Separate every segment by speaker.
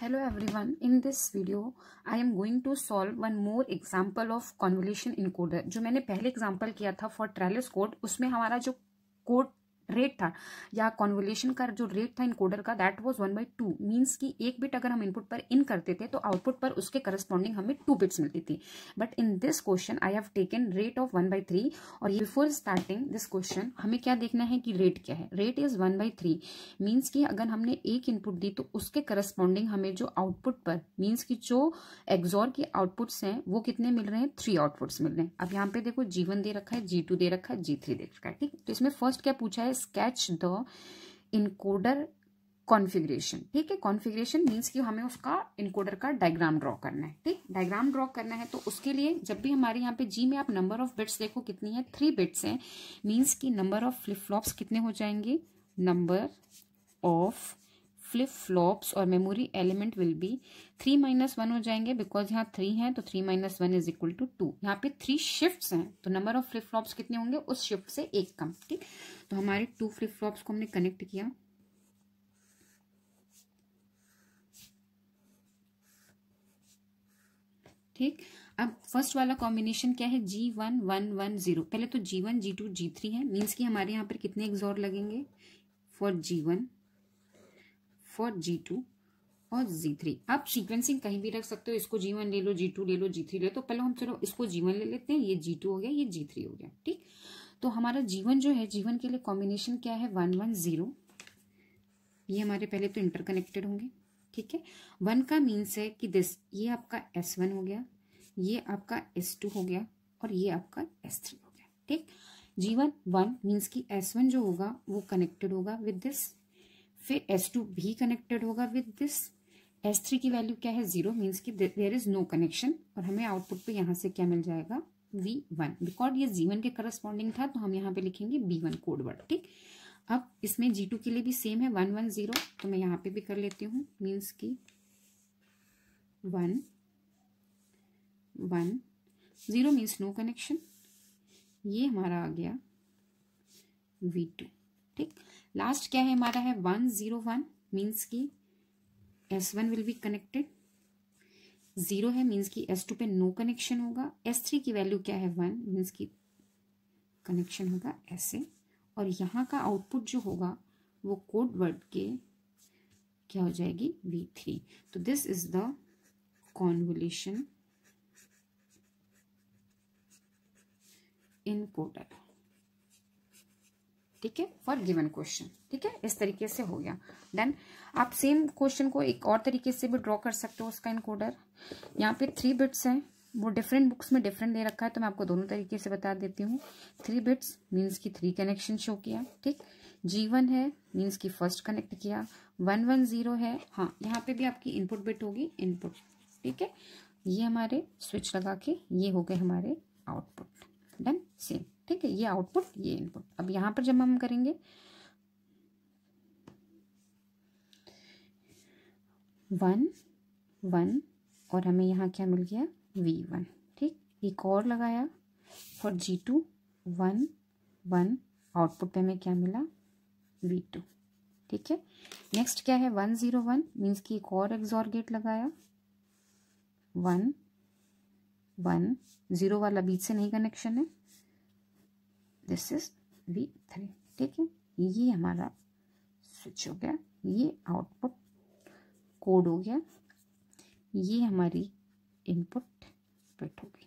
Speaker 1: Hello everyone, in this video I am going to solve one more example of convolution encoder। जो मैंने पहले example किया था for trellis code, उसमें हमारा जो कोड रेट था या कॉन्वोल्यूशन का जो रेट था इनकोडर का दैट वाज 1/2। मींस कि एक बिट अगर हम इनपुट पर इन करते थे तो आउटपुट पर उसके करस्पॉन्डिंग हमें 2 बिट्स मिलती थी। But in this question I have taken rate of 1/3। और बिफोर स्टार्टिंग दिस क्वेश्चन हमें क्या देखना है कि रेट क्या है। रेट इज 1/3 मीन्स कि अगर हमने एक इनपुट दी तो उसके करस्पॉन्डिंग हमें जो आउटपुट पर मीन्स कि जो एक्सॉर के आउटपुट्स हैं वो कितने मिल रहे हैं, 3 आउटपुट्स मिल रहे हैं। अब यहाँ पे देखो G1 दे रखा है, G2 दे रखा है, G3 दे रखा है। ठीक, तो इसमें फर्स्ट क्या पूछा है, स्केच द इनकोडर कॉन्फ़िगरेशन। ठीक है, कॉन्फ़िगरेशन मींस कि हमें उसका इनकोडर का डायग्राम ड्रॉ करना है। ठीक, डायग्राम ड्रॉ करना है तो उसके लिए जब भी हमारे यहाँ पे जी में आप नंबर ऑफ बिट्स देखो कितनी है, 3 बिट्स हैं। मींस कि नंबर ऑफ फ्लिप फ्लॉप्स कितने हो जाएंगे, नंबर ऑफ फ्लिप फ्लॉप्स और मेमोरी एलिमेंट विल बी 3 - 1 हो जाएंगे, बिकॉज यहाँ 3 है तो 3 - 1 इज इक्वल टू 2। यहाँ पे 3 शिफ्ट्स हैं तो नंबर ऑफ फ्लिप फ्लॉप्स कितने होंगे, उस शिफ्ट से एक कम। ठीक, तो हमारे 2 फ्लिप फ्लॉप्स को हमने कनेक्ट किया। ठीक, अब फर्स्ट वाला कॉम्बिनेशन क्या है, G1 1 1 0। पहले तो G1 G2 G3 है, मीन्स कि हमारे यहाँ पर कितने एक्सॉर लगेंगे, फॉर G1 फॉर G2 और G3। आप सीक्वेंसिंग कहीं भी रख सकते हो, इसको G1 ले लो, G2 ले लो, G3 ले लो। तो पहले हम चलो इसको G1 ले लेते हैं, ये G2 हो गया, ये G3 हो गया। ठीक, तो हमारा G1 जो है, G1 के लिए कॉम्बिनेशन क्या है, 1 1 0। ये हमारे पहले तो इंटरकनेक्टेड होंगे। ठीक है, 1 का मीन्स है कि दिस, ये आपका S1 हो गया, ये आपका S2 हो गया और ये आपका S3 हो गया। ठीक, G1 1 मीन्स कि S1 जो होगा वो कनेक्टेड होगा विद दिस, फिर S2 भी कनेक्टेड होगा विद दिस। S3 की वैल्यू क्या है, 0 मीन्स कि देयर इज नो कनेक्शन। और हमें आउटपुट पे यहाँ से क्या मिल जाएगा, V1। बिकॉज ये G1 के करस्पॉन्डिंग था तो हम यहाँ पे लिखेंगे B1 कोड वर्ड। ठीक, अब इसमें G2 के लिए भी सेम है 1 1 0, तो मैं यहाँ पे भी कर लेती हूँ। मीन्स कि 1 1 0 मीन्स नो कनेक्शन, ये हमारा आ गया V2। ठीक, लास्ट क्या है हमारा है 1 0 1 मीन्स की S1 विल बी कनेक्टेड, 0 है मीन्स की S2 पे नो कनेक्शन होगा। S3 की वैल्यू क्या है, 1 मीन्स की कनेक्शन होगा ऐसे। और यहाँ का आउटपुट जो होगा वो कोड वर्ड के क्या हो जाएगी, V3। तो this is the convolution encoder. ठीक है, फॉर गिवन क्वेश्चन। ठीक है, इस तरीके से हो गया। देन आप सेम क्वेश्चन को एक और तरीके से भी ड्रॉ कर सकते हो उसका इनकोडर। यहाँ पे 3 बिट्स हैं, वो डिफरेंट बुक्स में डिफरेंट दे रखा है तो मैं आपको दोनों तरीके से बता देती हूँ। 3 बिट्स मीन्स की 3 कनेक्शन शो किया। ठीक, G1 है मीन्स की फर्स्ट कनेक्ट किया, 1 1 0 है। हाँ, यहाँ पे भी आपकी इनपुट बिट होगी, इनपुट। ठीक है, ये हमारे स्विच लगा के ये हो गए हमारे आउटपुट। Done, same. ठीक है, ये आउटपुट ये इनपुट। अब यहाँ पर जब हम करेंगे 1 1 और हमें यहाँ क्या मिल गया, V1। ठीक, एक और लगाया फॉर G2 1 1, आउटपुट पे हमें क्या मिला, V2। ठीक है, नेक्स्ट क्या है 1 0 1 मीन्स की एक और एक्सॉर गेट लगाया, 1 1 0 वाला बीच से नहीं कनेक्शन है, दिस इज V3। ठीक है, ये हमारा स्विच हो गया, ये आउटपुट कोड हो गया, ये हमारी इनपुट बिट होगी।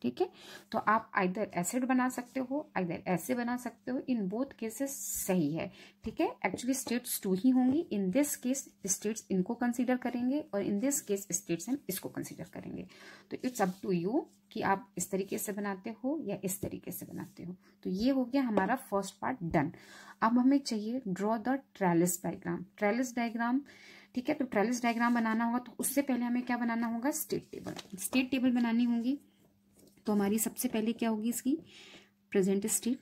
Speaker 1: ठीक है, तो आप आइदर एसिड बना सकते हो, आइदर ऐसे बना सकते हो। इन बोथ केसेस सही है। ठीक है, एक्चुअली स्टेट्स 2 ही होंगी। इन दिस केस स्टेट्स इनको कंसीडर करेंगे और इन दिस केस स्टेट्स हम इसको कंसीडर करेंगे। तो इट्स अप टू यू कि आप इस तरीके से बनाते हो या इस तरीके से बनाते हो। तो ये हो गया हमारा फर्स्ट पार्ट डन। अब हमें चाहिए draw the trellis diagram. Trellis diagram, ठीक है, तो ट्रेलिस डायग्राम बनाना होगा तो उससे पहले हमें क्या बनाना होगा, स्टेट टेबल। स्टेट टेबल बनानी होगी तो हमारी सबसे पहले क्या होगी, इसकी प्रेजेंट स्टेट।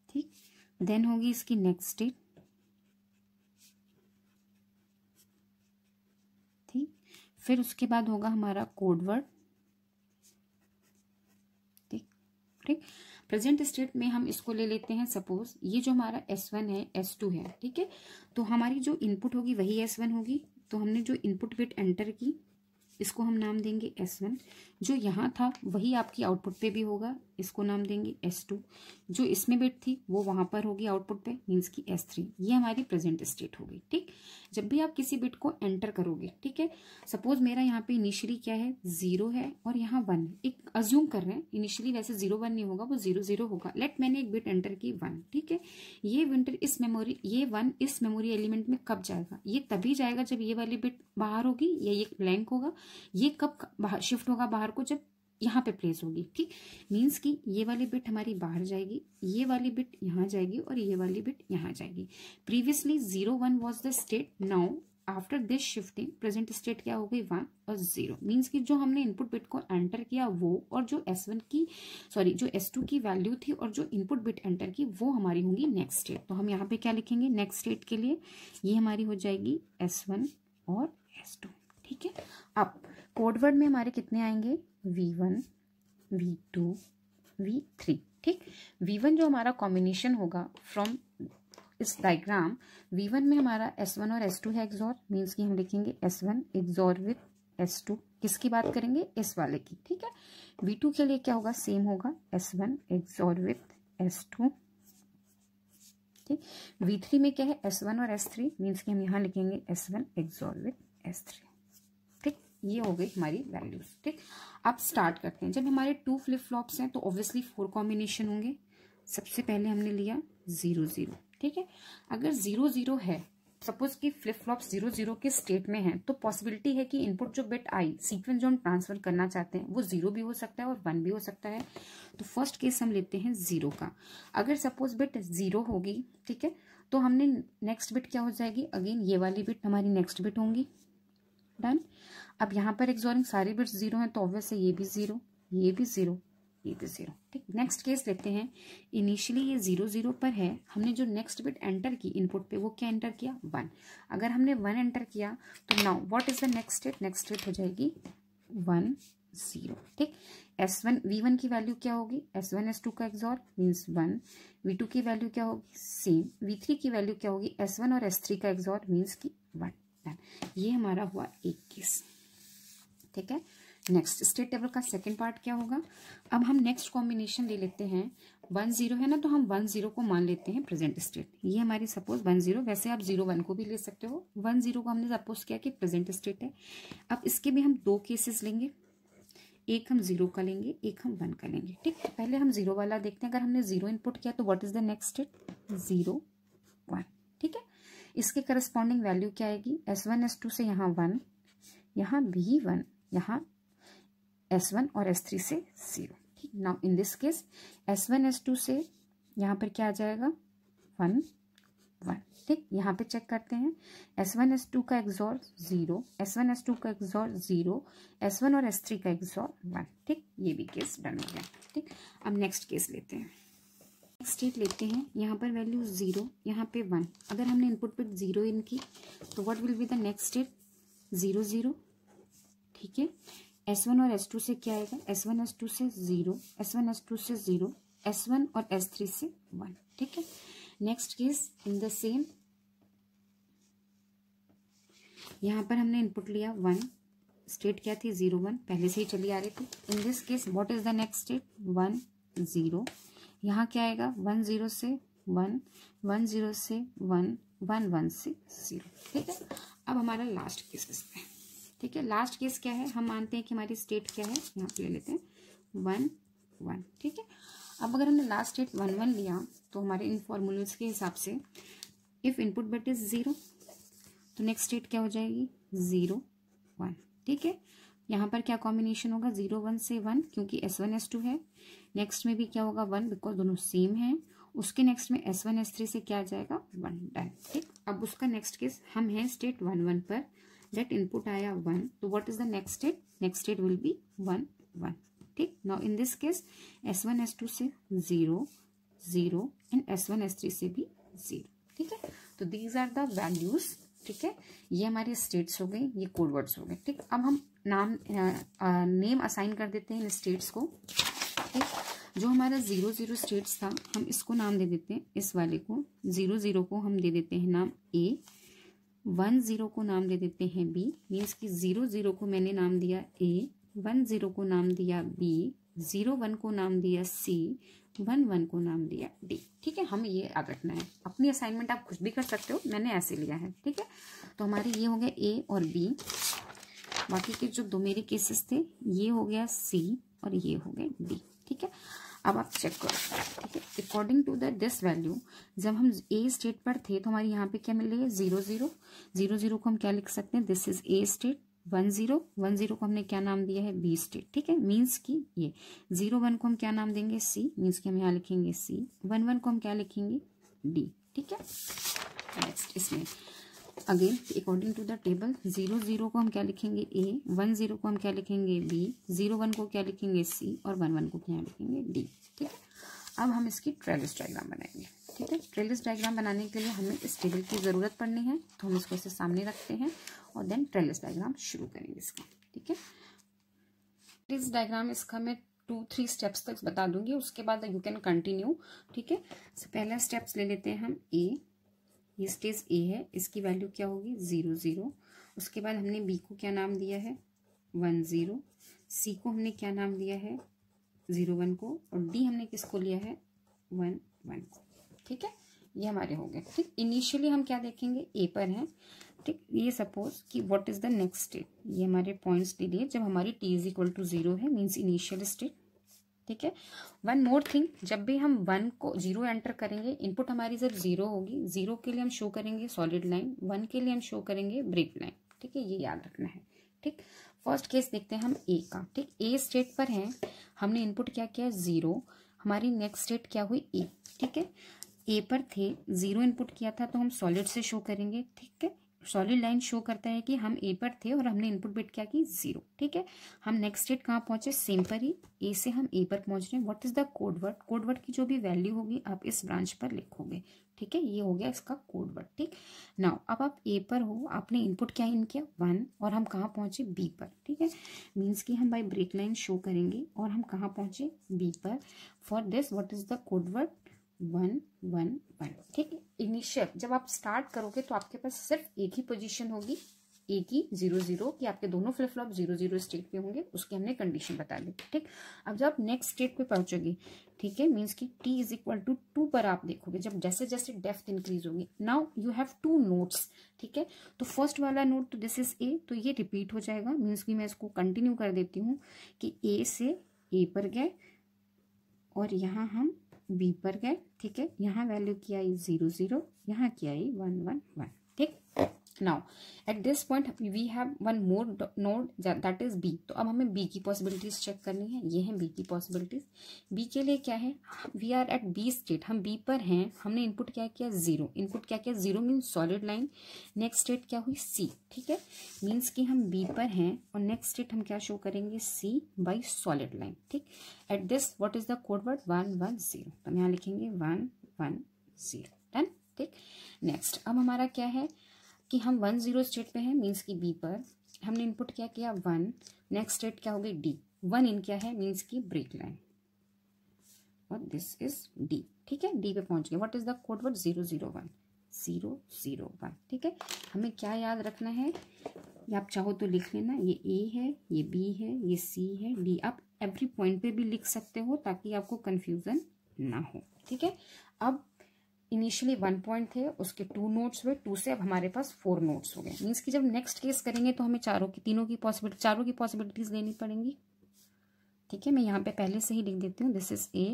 Speaker 1: ठीक, देन होगी इसकी नेक्स्ट स्टेट। ठीक, फिर उसके बाद होगा हमारा कोड वर्ड। ठीक ठीक, प्रेजेंट स्टेट में हम इसको ले लेते हैं, सपोज ये जो हमारा S1 है S2 है, ठीक है। तो हमारी जो इनपुट होगी वही S1 होगी। तो हमने जो इनपुट बिट एंटर की इसको हम नाम देंगे S1। जो यहाँ था वही आपकी आउटपुट पे भी होगा, इसको नाम देंगे S2। जो इसमें बिट थी वो वहाँ पर होगी आउटपुट पे, मीन्स की S3। ये हमारी प्रेजेंट स्टेट होगी, ठीक। जब भी आप किसी बिट को एंटर करोगे, ठीक है, सपोज मेरा यहाँ पे इनिशियली क्या है 0 है और यहाँ 1, एक अज्यूम कर रहे हैं इनिशियली, वैसे 0 1 नहीं होगा, वो 0 0 होगा। लेट मैंने एक बिट एंटर की 1, ठीक है। ये 1 इस मेमोरी एलिमेंट में कब जाएगा? ये तभी जाएगा जब ये वाली बिट बाहर होगी या ये ब्लैंक होगा। ये कब बाहर शिफ्ट होगा बाहर को? जब यहाँ पे प्लेस होगी, ठीक। मीन्स कि ये वाली बिट हमारी बाहर जाएगी, ये वाली बिट यहाँ जाएगी और ये वाली बिट यहाँ जाएगी। Previously 0 1 was the state, now after this shifting present state क्या हो गई 1 और 0। मीन्स कि जो हमने इनपुट बिट को एंटर किया वो और जो जो S2 की वैल्यू थी और जो इनपुट बिट एंटर की वो हमारी होंगी नेक्स्ट स्टेट। तो हम यहाँ पे क्या लिखेंगे नेक्स्ट स्टेट के लिए? ये हमारी हो जाएगी S1 और S2, ठीक है। अब कोड वर्ड में हमारे कितने आएंगे? V1 V2 V3, ठीक। V1 जो हमारा कॉम्बिनेशन होगा फ्रॉम इस डायग्राम, V1 में हमारा S1 और S2 है एक्सॉर, मीन्स कि हम लिखेंगे S1 एक्सॉर विद S2। किसकी बात करेंगे? इस वाले की, ठीक है। V2 के लिए क्या होगा? सेम होगा, S1 एक्सॉर विद S2, ठीक। V3 में क्या है? S1 और S3, मीन्स कि हम यहाँ लिखेंगे S1 एक्सॉर विद S3, ठीक। ये हो गई हमारी वैल्यूज, ठीक। अब स्टार्ट करते हैं। जब हमारे 2 फ्लिप फ्लॉप्स हैं तो ऑब्वियसली 4 कॉम्बिनेशन होंगे। सबसे पहले हमने लिया 0 0, ठीक है। अगर 0 0 है, सपोज कि फ्लिप फ्लॉप 0 0 के स्टेट में है, तो पॉसिबिलिटी है कि इनपुट जो बिट आई, सीक्वेंस जो हम ट्रांसफर करना चाहते हैं वो 0 भी हो सकता है और 1 भी हो सकता है। तो फर्स्ट केस हम लेते हैं 0 का। अगर सपोज बिट 0 होगी, ठीक है, तो हमने नेक्स्ट बिट क्या हो जाएगी? अगेन ये वाली बिट हमारी नेक्स्ट बिट होंगी। डन। अब यहाँ पर एक्सॉरिंग सारे बिट्स 0 हैं तो ऑब्वियस है ये भी 0, ये भी 0, ये भी 0, ठीक। नेक्स्ट केस लेते हैं। इनिशियली ये 0 0 पर है, हमने जो नेक्स्ट बिट एंटर की इनपुट पे वो क्या एंटर किया? 1। अगर हमने 1 एंटर किया तो now what is the next state? Next state हो जाएगी 1 0, ठीक। S1 V1 की वैल्यू क्या होगी? S1 S2 का एक्सॉर मीन्स 1। V2 की वैल्यू क्या होगी? सेम। V3 की वैल्यू क्या होगी? S1 और S3 का एक्सॉर मीन्स की 1। ये हमारा हुआ एक केस, ठीक है। नेक्स्ट स्टेट टेबल का सेकंड पार्ट क्या होगा? अब हम नेक्स्ट कॉम्बिनेशन ले लेते हैं। 1 0 है ना, तो हम 1 0 को मान लेते हैं प्रेजेंट स्टेट। ये हमारी सपोज 1 0, वैसे आप 0 1 को भी ले सकते हो। 1 0 को हमने सपोज किया कि प्रेजेंट स्टेट है। अब इसके भी हम 2 केसेस लेंगे, एक हम 0 का लेंगे, एक हम 1 का लेंगे, ठीक। पहले हम 0 वाला देखते हैं। अगर हमने 0 इनपुट किया तो what is the next state? 0 1, ठीक है। इसके करस्पॉन्डिंग वैल्यू क्या आएगी? S1 S2 से यहाँ 1, यहाँ भी 1, यहाँ S1 और S3 से 0, ठीक। Now in this case S1 S2 से यहाँ पर क्या आ जाएगा? 1 1, ठीक। यहाँ पे चेक करते हैं। S1 S2 का एक्सॉर 0, S1 S2 का एक्सॉर 0, S1 और S3 का एक्सॉर 1, ठीक। ये भी केस डन हो गया, ठीक। अब नेक्स्ट केस लेते हैं। नेक्स्ट स्टेट लेते हैं। यहाँ पर वैल्यू 0, यहाँ पे 1। अगर हमने इनपुट बिट 0 इन की तो what will be the next state? 0 0, ठीक है। S1 और S2 से क्या आएगा? S1 S2 से 0, S1 S2 से 0, S1 और S3 से 1, ठीक है। Next case in the same, यहाँ पर हमने इनपुट लिया 1, स्टेट क्या थी? 0 1, पहले से ही चली आ रही थी। In this case what is the next state? 1 0, यहाँ क्या आएगा? 1 0 से 1, 1 0 से 1, 1 1 से 0, ठीक है। अब हमारा लास्ट केस इसमें, ठीक है। लास्ट केस क्या है? हम मानते हैं कि हमारी स्टेट क्या है, यहाँ पे ले लेते हैं 1 1, ठीक है। अब अगर हमने लास्ट स्टेट 1 1 लिया तो हमारे इन फॉर्मूलेस के हिसाब से इफ इनपुट बिट इज 0 तो नेक्स्ट स्टेट क्या हो जाएगी? 0 1, ठीक है। यहाँ पर क्या कॉम्बिनेशन होगा? 0 1 से 1, क्योंकि S1 S2 है। नेक्स्ट में भी क्या होगा? 1, बिकॉज दोनों सेम हैं। उसके नेक्स्ट में S1 S3 से क्या आ जाएगा? 1, डन, ठीक। अब उसका नेक्स्ट केस हम हैं स्टेट 1 1 पर। लेट इनपुट आया 1, तो what is the next state? Next state will be 1 1, ठीक। Now in this case S1 S2 से 0 0 एंड S1 S3 से भी 0, ठीक है। तो दीज आर द वैल्यूज, ठीक है। ये हमारे स्टेट्स हो गए, ये कोड वर्ड्स हो गए, ठीक। अब हम नेम असाइन कर देते हैं इन स्टेट्स को, ठीक। जो हमारा 0 0 स्टेट्स था हम इसको नाम दे देते हैं, इस वाले को 0 0 को हम दे देते हैं नाम A, 1 0 को नाम दे देते हैं B, मीन्स कि 0 0 को मैंने नाम दिया A, 1 0 को नाम दिया B, 0 1 को नाम दिया C, 1 1 को नाम दिया D। ठीक है, हमें ये याद रखना है। अपनी असाइनमेंट आप खुद भी कर सकते हो, मैंने ऐसे लिया है। ठीक है, तो हमारे ये हो गया A और B, बाकी के जो दो मेरे केसेस थे ये हो गया C और ये हो गया D। ठीक है, अब आप चेक करो। ठीक है, according to the this value जब हम A स्टेट पर थे तो हमारे यहाँ पे क्या मिल रही है 0 0 0 0 को हम क्या लिख सकते हैं, दिस इज A स्टेट। 1 0 1 0 को हमने क्या नाम दिया है B स्टेट। ठीक है, मीन्स कि ये 0 1 को हम क्या नाम देंगे C, मीन्स कि हम यहाँ लिखेंगे C, 1 1 को हम क्या लिखेंगे D। ठीक है, नेक्स्ट इसमें again according to the table 0 0 को हम क्या लिखेंगे A, 1 0 को हम क्या लिखेंगे B, 0 1 को क्या लिखेंगे C और 1 1 को क्या लिखेंगे D। ठीक है, अब हम इसकी ट्रेलिस डायग्राम बनाएंगे। ठीक है, ट्रेलिस डायग्राम बनाने के लिए हमें इस टेबल की ज़रूरत पड़नी है, तो हम इसको ऐसे सामने रखते हैं और देन ट्रेलिस डायग्राम शुरू करेंगे इसका। ठीक है, ट्रेलिस डायग्राम इसका मैं 2-3 स्टेप्स तक बता दूंगी, उसके बाद यू कैन कंटिन्यू। ठीक है, पहला स्टेप्स ले लेते हैं हम A, ये स्टेज A है, इसकी वैल्यू क्या होगी 0 0। उसके बाद हमने B को क्या नाम दिया है 1 0, C को हमने क्या नाम दिया है 0 1 को, और D हमने किसको लिया है 1 1 को। ठीक है, ये हमारे हो गए। ठीक, इनिशियली हम क्या देखेंगे A पर हैं। ठीक, ये सपोज कि what is the next state, ये हमारे पॉइंट्स ले लिए जब हमारी T इज इक्वल टू 0 है, मीन्स इनिशियल स्टेट। ठीक है, वन मोर थिंग, जब भी हम 1 को 0 एंटर करेंगे, इनपुट हमारी जब 0 होगी, 0 के लिए हम शो करेंगे सॉलिड लाइन, 1 के लिए हम शो करेंगे ब्रेक लाइन। ठीक है, ये याद रखना है। ठीक, फर्स्ट केस देखते हैं हम A का। ठीक, A स्टेट पर है, हमने इनपुट क्या किया 0, हमारी नेक्स्ट स्टेट क्या हुई A। ठीक है, A पर थे 0 इनपुट किया था तो हम सॉलिड से शो करेंगे। ठीक है, सॉलिड लाइन शो करता है कि हम A पर थे और हमने इनपुट बिट क्या की 0। ठीक है, हम नेक्स्ट स्टेट कहाँ पहुंचे, सेम पर ही, A से हम A पर पहुंच रहे हैं। What is the code word, code word की जो भी वैल्यू होगी आप इस ब्रांच पर लिखोगे। ठीक है, ये हो गया इसका कोड वर्ड। ठीक, नाउ अब आप A पर हो, आपने इनपुट क्या इन किया 1 और हम कहाँ पहुंचे B पर। ठीक है, मीन्स कि हम बाई ब्रेक लाइन शो करेंगे और हम कहाँ पहुंचे B पर। For this what is the code word 1 1 1। ठीक है, इनिशियल जब आप स्टार्ट करोगे तो आपके पास सिर्फ एक ही पोजीशन होगी, एक ही 0 0 कि आपके दोनों फ्लिप फ्लॉप 0 0 स्टेट पे होंगे, उसकी हमने कंडीशन बता दी। ठीक, अब जब आप नेक्स्ट स्टेट पे पहुंचोगे, ठीक है, मीन्स कि T इज इक्वल टू 2 पर आप देखोगे जब जैसे जैसे डेप्थ इंक्रीज होगी। Now you have 2 notes. ठीक है, तो फर्स्ट वाला नोट तो दिस इज A, तो ये रिपीट हो जाएगा, मीन्स कि मैं इसको कंटिन्यू कर देती हूँ कि A से A पर गए और यहाँ हम B पर गए। ठीक है, यहाँ वैल्यू क्या आई 0 0, यहाँ क्या आई 1 1 1। ठीक, now at this point we have one more node that is B। तो अब हमें B की पॉसिबिलिटीज चेक करनी है, ये है B की पॉसिबिलिटीज। B के लिए क्या है, we are at B state, हम B पर हैं, हमने इनपुट क्या किया 0, इनपुट क्या किया 0 means solid line, next state क्या हुई C। ठीक है, मीन्स कि हम B पर हैं और नेक्स्ट स्टेट हम क्या शो करेंगे C बाई सॉलिड लाइन। ठीक, at this what is the code word 1 1 0, तो हम यहाँ लिखेंगे 1 1 0। डन। ठीक, नेक्स्ट अब हमारा क्या है कि हम 1 0 स्टेट पे हैं, मीन्स कि B पर हमने इनपुट क्या किया 1, नेक्स्ट स्टेट क्या हो गई D, 1 इन क्या है मीन्स की ब्रेक लाइन और दिस इज D। ठीक है, D पे पहुंच गए। What is the code word 0 0 1 0 0 1। ठीक है, हमें क्या याद रखना है, या आप चाहो तो लिख लेना, ये A है, ये B है, ये C है, D। आप एवरी पॉइंट पे भी लिख सकते हो ताकि आपको कंफ्यूजन ना हो। ठीक है, अब इनिशियली 1 पॉइंट थे, उसके 2 नोट्स हुए, 2 से अब हमारे पास 4 नोट्स हो गए। मीन्स कि जब नेक्स्ट केस करेंगे तो हमें चारों की पॉसिबिलिटीज लेनी पड़ेंगी। ठीक है, मैं यहाँ पे पहले से ही लिख देती हूँ, this is A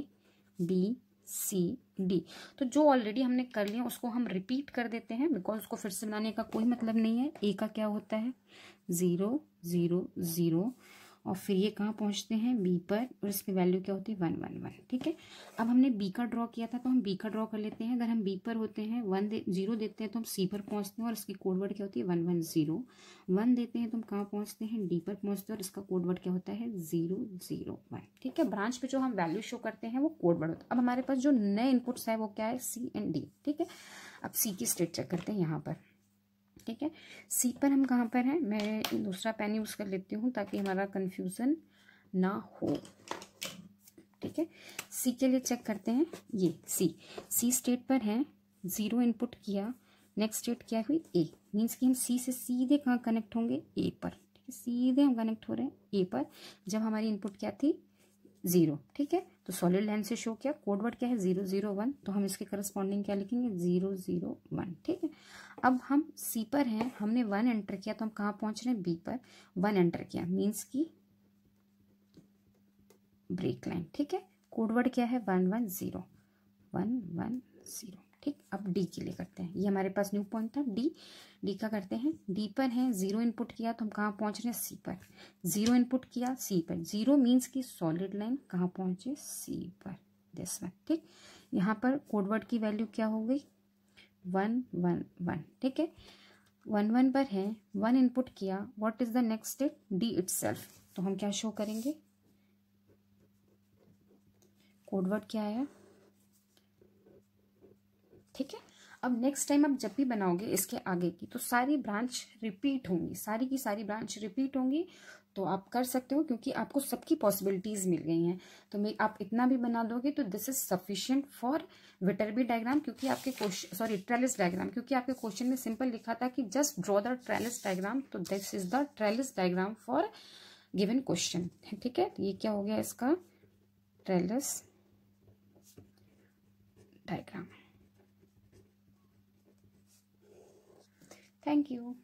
Speaker 1: B C D। तो जो ऑलरेडी हमने कर लिया उसको हम रिपीट कर देते हैं, बिकॉज उसको फिर से बनाने का कोई मतलब नहीं है। A का क्या होता है 0 0 0 और फिर ये कहाँ पहुँचते हैं B पर और इसकी वैल्यू क्या होती है 1 1 1। ठीक है, अब हमने B का ड्रॉ किया था तो हम B का ड्रॉ कर लेते हैं। अगर हम B पर होते हैं 0 देते हैं तो हम C पर पहुँचते हैं और इसकी कोड वर्ड क्या होती है 1 1 0। 1 देते हैं तो हम कहाँ पहुँचते हैं D पर पहुँचते हैं और इसका कोड वर्ड क्या होता है 0 0 1। ठीक है, ब्रांच पे जो हम वैल्यू शो करते हैं वो कोड वर्ड होता है। अब हमारे पास जो नए इनपुट्स है वो क्या है C एंड D। ठीक है, अब C की स्टेट चेक करते हैं यहाँ पर। ठीक है, C पर हम कहाँ पर हैं, मैं दूसरा पेन यूज़ कर लेती हूँ ताकि हमारा कंफ्यूजन ना हो। ठीक, ठीक है। सी के लिए चेक करते हैं, ये सी स्टेट पर है, 0 इनपुट किया, नेक्स्ट स्टेट क्या हुई ए, मीन्स कि हम सी से सीधे कहाँ कनेक्ट होंगे, ए पर, ठीक है, सीधे हम कनेक्ट हो रहे हैं ए पर, जब हमारी इनपुट क्या थी 0, ठीक है। तो सॉलिड लाइन से शो किया, कोड वर्ड क्या है 001, तो हम इसके करस्पॉन्डिंग क्या लिखेंगे 001, ठीक है। अब हम सी पर हैं, हमने 1 एंटर किया, तो हम कहाँ पहुंच रहे हैं बी पर, 1 एंटर किया मीन्स की ब्रेक लाइन, ठीक है। कोड वर्ड क्या है 110, ठीक। अब डी के लिए करते हैं, ये हमारे पास न्यू पॉइंट था, डी का करते हैं। डी पर है 0 इनपुट किया, तो हम कहाँ पहुंच रहे हैं सी पर, 0 इनपुट किया सी पर, 0 मीन्स की सॉलिड लाइन कहाँ पहुंचे सी पर, दिस वन, ठीक। यहाँ पर कोड वर्ड की वैल्यू क्या हो गई 111, ठीक है। 11 पर है, 1 इनपुट किया, what is the next state D itself, तो हम क्या शो करेंगे, कोड वर्ड क्या आया, ठीक है। अब नेक्स्ट टाइम आप जब भी बनाओगे इसके आगे की, तो सारी ब्रांच रिपीट होंगी, सारी की सारी ब्रांच रिपीट होंगी, तो आप कर सकते हो, क्योंकि आपको सबकी पॉसिबिलिटीज मिल गई हैं। तो आप इतना भी बना दोगे तो this is sufficient for Viterbi diagram, क्योंकि आपके क्वेश्चन, सॉरी ट्रेलिस डायग्राम, क्योंकि आपके क्वेश्चन में सिंपल लिखा था कि just draw the trellis diagram, तो this is the trellis diagram for given question, ठीक है। ये क्या हो गया इसका ट्रेलिस डायग्राम। Thank you.